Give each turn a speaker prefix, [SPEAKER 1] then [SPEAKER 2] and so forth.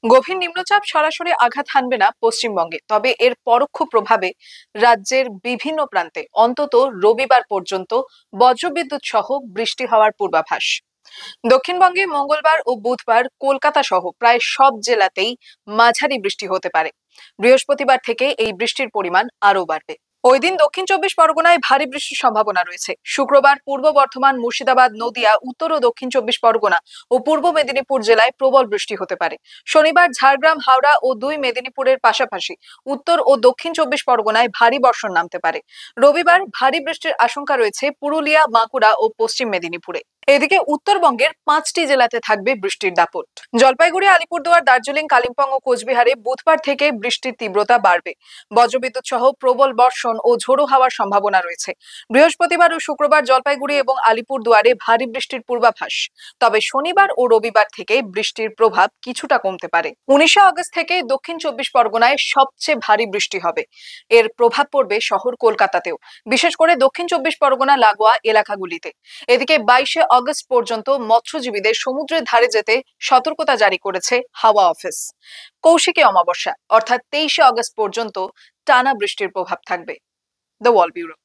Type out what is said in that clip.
[SPEAKER 1] গভীর নিম্নচাপ সরাসরি আঘাত হানবে না পশ্চিমবঙ্গে, তবে এর পরোক্ষ প্রভাবে রাজ্যের বিভিন্ন প্রান্তে অন্তত রবিবার পর্যন্ত বজ্রবিদ্যুৎ সহ বৃষ্টি হওয়ার পূর্বাভাস। দক্ষিণবঙ্গে মঙ্গলবার ও বুধবার কলকাতা সহ প্রায় সব জেলাতেই মাঝারি বৃষ্টি হতে পারে। বৃহস্পতিবার থেকে এই বৃষ্টির পরিমাণ আরও বাড়বে। ওই দিন দক্ষিণ চব্বিশ পরগনায় ভারী বৃষ্টির সম্ভাবনা রয়েছে। শুক্রবার পূর্ব বর্ধমান, মুর্শিদাবাদ, নদিয়া, উত্তর ও দক্ষিণ চব্বিশ পরগনা ও পূর্ব মেদিনীপুর জেলায় প্রবল বৃষ্টি হতে পারে। শনিবার ঝাড়গ্রাম, হাওড়া ও দুই মেদিনীপুরের পাশাপাশি উত্তর ও দক্ষিণ চব্বিশ পরগনায় ভারী বর্ষণ নামতে পারে। রবিবার ভারী বৃষ্টির আশঙ্কা রয়েছে পুরুলিয়া, বাঁকুড়া ও পশ্চিম মেদিনীপুরে। এদিকে উত্তরবঙ্গের 5টি জেলাতে থাকবে বৃষ্টির দাপট। জলপাইগুড়ি, আলিপুরদুয়ার, দার্জিলিং, কালিম্পং ও কোচবিহারে বুধবার থেকে বৃষ্টির তীব্রতা বাড়বে। বজ্রবিদ্যুৎ সহ প্রবল বর্ষণ ও ঝোড়ো হাওয়ার সম্ভাবনা রয়েছে। বৃহস্পতিবার ও শুক্রবার জলপাইগুড়ি এবং আলিপুরদুয়ারে ভারী বৃষ্টির পূর্বাভাস। তবে শনিবার ও রবিবার থেকে বৃষ্টির প্রভাব কিছুটা কমতে পারে। 19 আগস্ট থেকে দক্ষিণ চব্বিশ পরগনায় সবচেয়ে ভারী বৃষ্টি হবে। এর প্রভাব পড়বে শহর কলকাতাতেও, বিশেষ করে দক্ষিণ চব্বিশ পরগনা লাগোয়া এলাকাগুলিতে। এদিকে 22 আগস্ট পর্যন্ত মৎস্যজীবীদের সমুদ্রের ধারে যেতে সতর্কতা জারি করেছে হাওয়া অফিস। কৌশিকী অমাবস্যা অর্থাৎ 23 আগস্ট পর্যন্ত টানা বৃষ্টির প্রভাব থাকবে। The wall bureau.